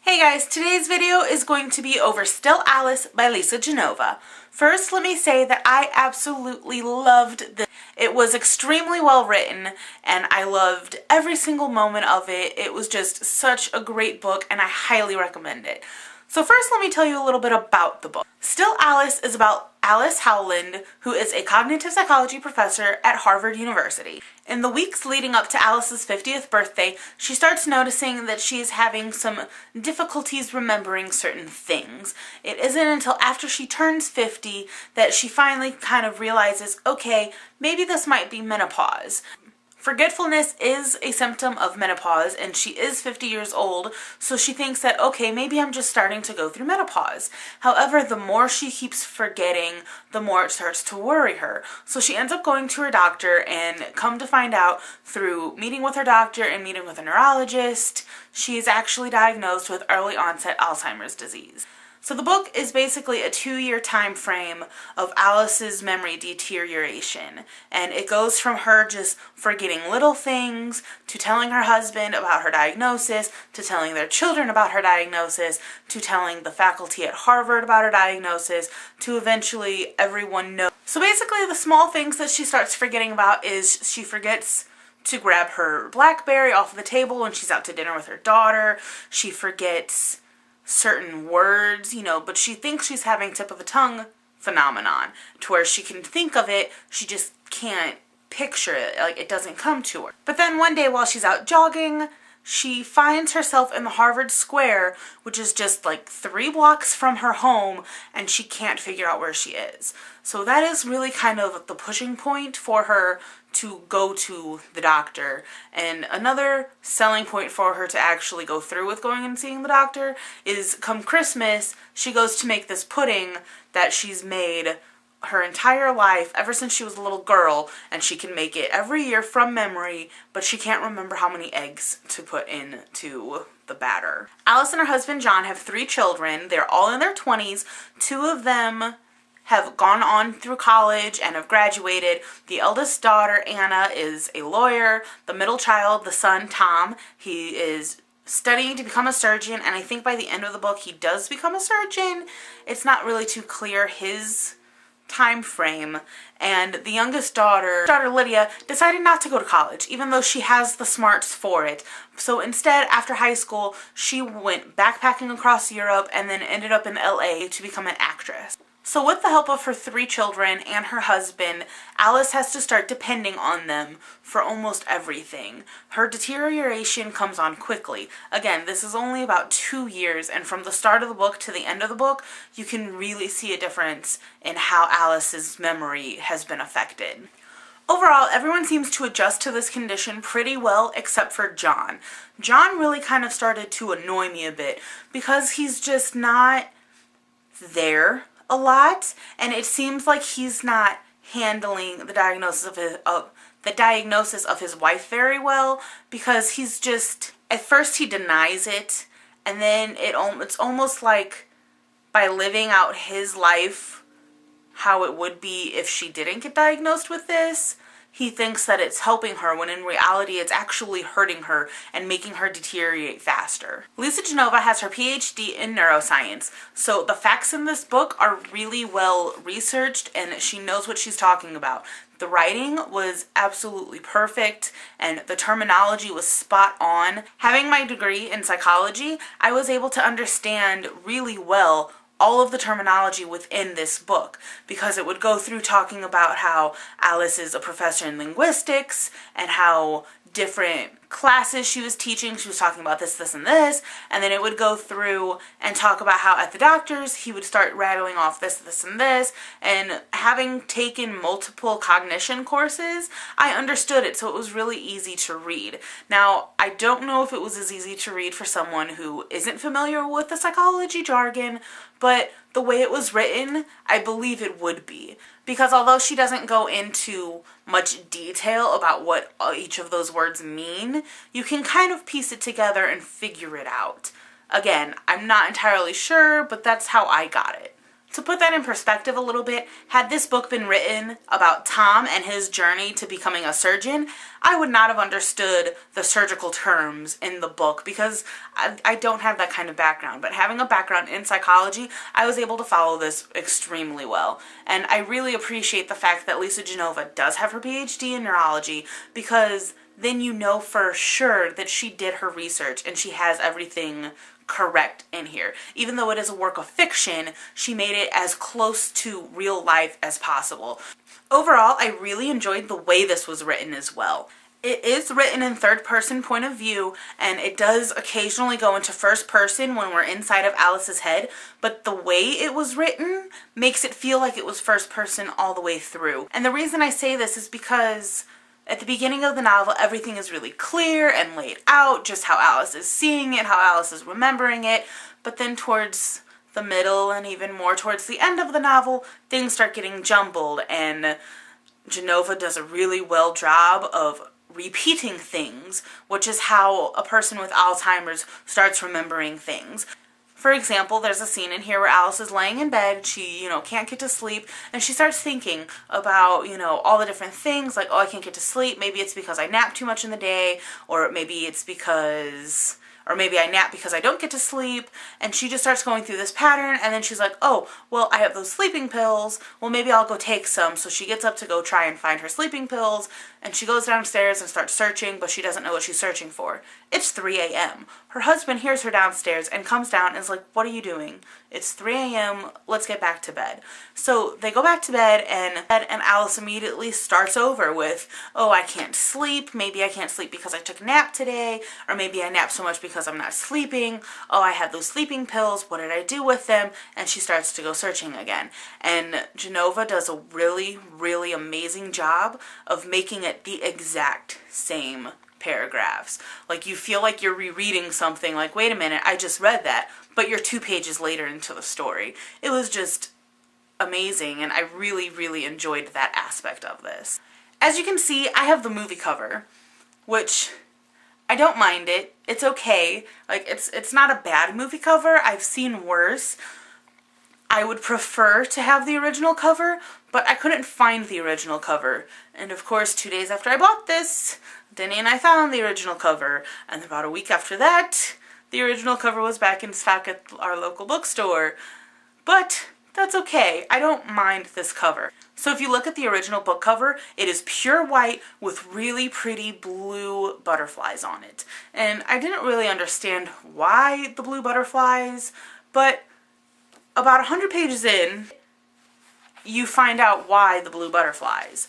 Hey guys, today's video is going to be over Still Alice by Lisa Genova. First, let me say that I absolutely loved this. It was extremely well written and I loved every single moment of it. It was just such a great book and I highly recommend it. So first, let me tell you a little bit about the book. Still Alice is about Alice Howland, who is a cognitive psychology professor at Harvard University. In the weeks leading up to Alice's 50th birthday, she starts noticing that she is having some difficulties remembering certain things. It isn't until after she turns 50 that she finally kind of realizes, okay, maybe this might be menopause. Forgetfulness is a symptom of menopause and she is 50 years old, so she thinks that, okay, maybe I'm just starting to go through menopause. However, the more she keeps forgetting, the more it starts to worry her. So she ends up going to her doctor, and come to find out through meeting with her doctor and meeting with a neurologist, she is actually diagnosed with early onset Alzheimer's disease. So the book is basically a 2-year time frame of Alice's memory deterioration, and it goes from her just forgetting little things to telling her husband about her diagnosis, to telling their children about her diagnosis, to telling the faculty at Harvard about her diagnosis, to eventually everyone knows. So basically the small things that she starts forgetting about is she forgets to grab her BlackBerry off the table when she's out to dinner with her daughter. She forgets certain words, but she thinks she's having tip of the tongue phenomenon, to where she can think of it, she just can't picture it, like it doesn't come to her. But then one day while she's out jogging, she finds herself in the Harvard Square, which is just like 3 blocks from her home, and she can't figure out where she is. So that is really kind of the pushing point for her to go to the doctor. And another selling point for her to actually go through with going and seeing the doctor is, come Christmas, she goes to make this pudding that she's made her entire life, ever since she was a little girl, and she can make it every year from memory, but she can't remember how many eggs to put into the batter. Alice and her husband John have 3 children. They're all in their 20s. 2 of them have gone on through college and have graduated. The eldest daughter, Anna, is a lawyer. The middle child, the son, Tom, he is studying to become a surgeon, and I think by the end of the book he does become a surgeon. It's not really too clear his time frame. And the youngest daughter, Lydia, decided not to go to college, even though she has the smarts for it. So instead, after high school, she went backpacking across Europe and then ended up in LA to become an actress. So with the help of her 3 children and her husband, Alice has to start depending on them for almost everything. Her deterioration comes on quickly. Again, this is only about 2 years, and from the start of the book to the end of the book, you can really see a difference in how Alice's memory has been affected. Overall, everyone seems to adjust to this condition pretty well except for John. John really kind of started to annoy me a bit because he's just not there a lot, and it seems like he's not handling the diagnosis of his wife very well, because he's just, at first he denies it, and then it's almost like by living out his life how it would be if she didn't get diagnosed with this, he thinks that it's helping her, when in reality it's actually hurting her and making her deteriorate faster. Lisa Genova has her PhD in neuroscience, so the facts in this book are really well researched and she knows what she's talking about. The writing was absolutely perfect and the terminology was spot on. Having my degree in psychology, I was able to understand really well all of the terminology within this book, because it would go through talking about how Alice is a professor in linguistics and how different classes she was teaching, she was talking about this, this, and this, and then it would go through and talk about how at the doctor's he would start rattling off this, this, and this, and having taken multiple cognition courses, I understood it, so it was really easy to read. Now, I don't know if it was as easy to read for someone who isn't familiar with the psychology jargon, but the way it was written, I believe it would be. Because although she doesn't go into much detail about what each of those words mean, you can kind of piece it together and figure it out. Again, I'm not entirely sure, but that's how I got it. To put that in perspective a little bit, had this book been written about Tom and his journey to becoming a surgeon, I would not have understood the surgical terms in the book because I don't have that kind of background. But having a background in psychology, I was able to follow this extremely well. And I really appreciate the fact that Lisa Genova does have her PhD in neurology, because then you know for sure that she did her research and she has everything correct in here. Even though it is a work of fiction, she made it as close to real life as possible. Overall, I really enjoyed the way this was written as well. It is written in third person point of view, and it does occasionally go into first person when we're inside of Alice's head, but the way it was written makes it feel like it was first person all the way through. And the reason I say this is because at the beginning of the novel, everything is really clear and laid out, just how Alice is seeing it, how Alice is remembering it. But then towards the middle and even more towards the end of the novel, things start getting jumbled, and Genova does a really well job of repeating things, which is how a person with Alzheimer's starts remembering things. For example, there's a scene in here where Alice is laying in bed, she, can't get to sleep, and she starts thinking about, all the different things, like, oh, I can't get to sleep, maybe it's because I nap too much in the day, or maybe it's because, or maybe I nap because I don't get to sleep, and she just starts going through this pattern, and then she's like, oh, well, I have those sleeping pills, well, maybe I'll go take some. So she gets up to go try and find her sleeping pills, and she goes downstairs and starts searching, but she doesn't know what she's searching for. It's 3 a.m. Her husband hears her downstairs and comes down and is like, what are you doing? It's 3 a.m., let's get back to bed. So they go back to bed, and Alice immediately starts over with, oh, I can't sleep, maybe I can't sleep because I took a nap today, or maybe I napped so much because I'm not sleeping, oh, I had those sleeping pills, what did I do with them? And she starts to go searching again. And Genova does a really, really amazing job of making it the exact same paragraphs. Like, you feel like you're rereading something, like, wait a minute, I just read that, but you're 2 pages later into the story. It was just amazing, and I really, really enjoyed that aspect of this. As you can see, I have the movie cover, which I don't mind it. It's okay. Like, it's not a bad movie cover. I've seen worse. I would prefer to have the original cover, but I couldn't find the original cover. And of course, 2 days after I bought this, Denny and I found the original cover. And about a week after that, the original cover was back in stock at our local bookstore. But that's okay. I don't mind this cover. So if you look at the original book cover, it is pure white with really pretty blue butterflies on it. And I didn't really understand why the blue butterflies, but about 100 pages in, you find out why the blue butterflies.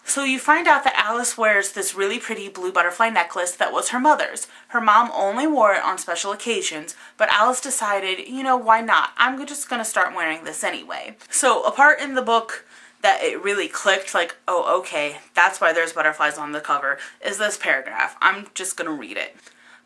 So you find out that Alice wears this really pretty blue butterfly necklace that was her mother's. Her mom only wore it on special occasions, but Alice decided, why not? I'm just going to start wearing this anyway. So a part in the book that it really clicked, like, oh, okay, that's why there's butterflies on the cover, is this paragraph. I'm just going to read it.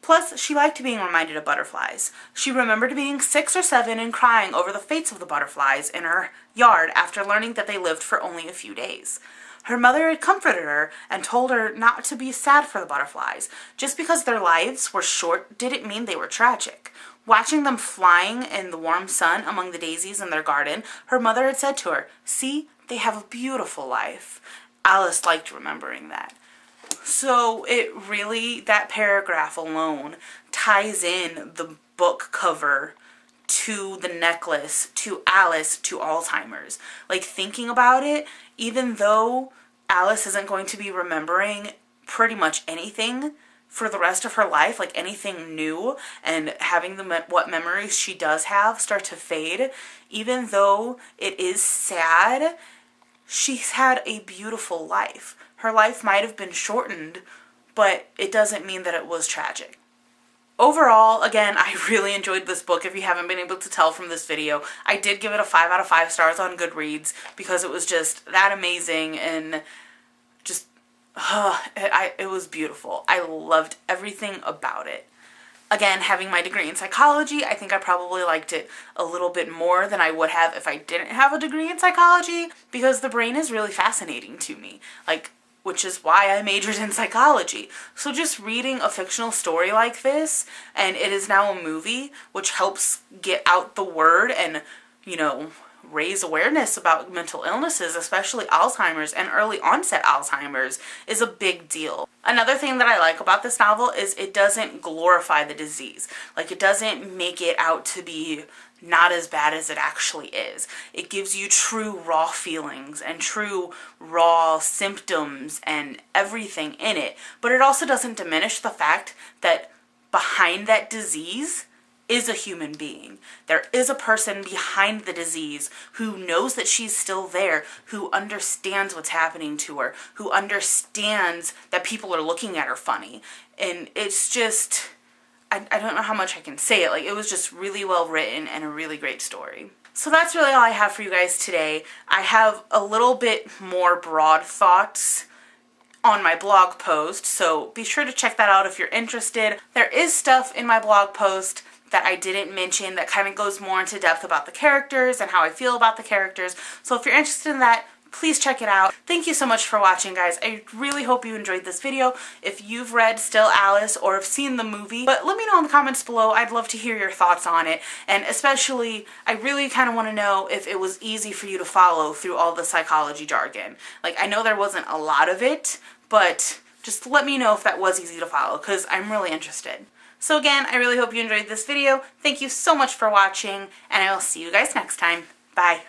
Plus, she liked being reminded of butterflies. She remembered being 6 or 7 and crying over the fates of the butterflies in her yard after learning that they lived for only a few days. Her mother had comforted her and told her not to be sad for the butterflies. Just because their lives were short didn't mean they were tragic. Watching them flying in the warm sun among the daisies in their garden, her mother had said to her, "See, they have a beautiful life." Alice liked remembering that. So it really, that paragraph alone ties in the book cover to the necklace, to Alice, to Alzheimer's. Like, thinking about it, even though Alice isn't going to be remembering pretty much anything for the rest of her life, like anything new, and having what memories she does have start to fade, even though it is sad, she's had a beautiful life. Her life might have been shortened, but it doesn't mean that it was tragic. Overall, again, I really enjoyed this book. If you haven't been able to tell from this video, I did give it a 5 out of 5 stars on Goodreads because it was just that amazing and just, it was beautiful. I loved everything about it. Again, having my degree in psychology, I think I probably liked it a little bit more than I would have if I didn't have a degree in psychology, because the brain is really fascinating to me. Which is why I majored in psychology. So just reading a fictional story like this, and it is now a movie, which helps get out the word and, raise awareness about mental illnesses, especially Alzheimer's and early onset Alzheimer's, is a big deal. Another thing that I like about this novel is it doesn't glorify the disease. Like, it doesn't make it out to be not as bad as it actually is. It gives you true raw feelings and true raw symptoms and everything in it, but it also doesn't diminish the fact that behind that disease is a human being. There is a person behind the disease who knows that she's still there, who understands what's happening to her, who understands that people are looking at her funny. And it's just, I don't know how much I can say it. Like, it was just really well written and a really great story. So that's really all I have for you guys today. I have a little bit more broad thoughts on my blog post, so be sure to check that out if you're interested. There is stuff in my blog post that I didn't mention that kind of goes more into depth about the characters and how I feel about the characters. So if you're interested in that, please check it out. Thank you so much for watching, guys. I really hope you enjoyed this video. If you've read Still Alice or have seen the movie, but let me know in the comments below. I'd love to hear your thoughts on it. And especially, I really kind of want to know if it was easy for you to follow through all the psychology jargon. Like, I know there wasn't a lot of it, but just let me know if that was easy to follow, because I'm really interested. So again, I really hope you enjoyed this video. Thank you so much for watching, and I will see you guys next time. Bye.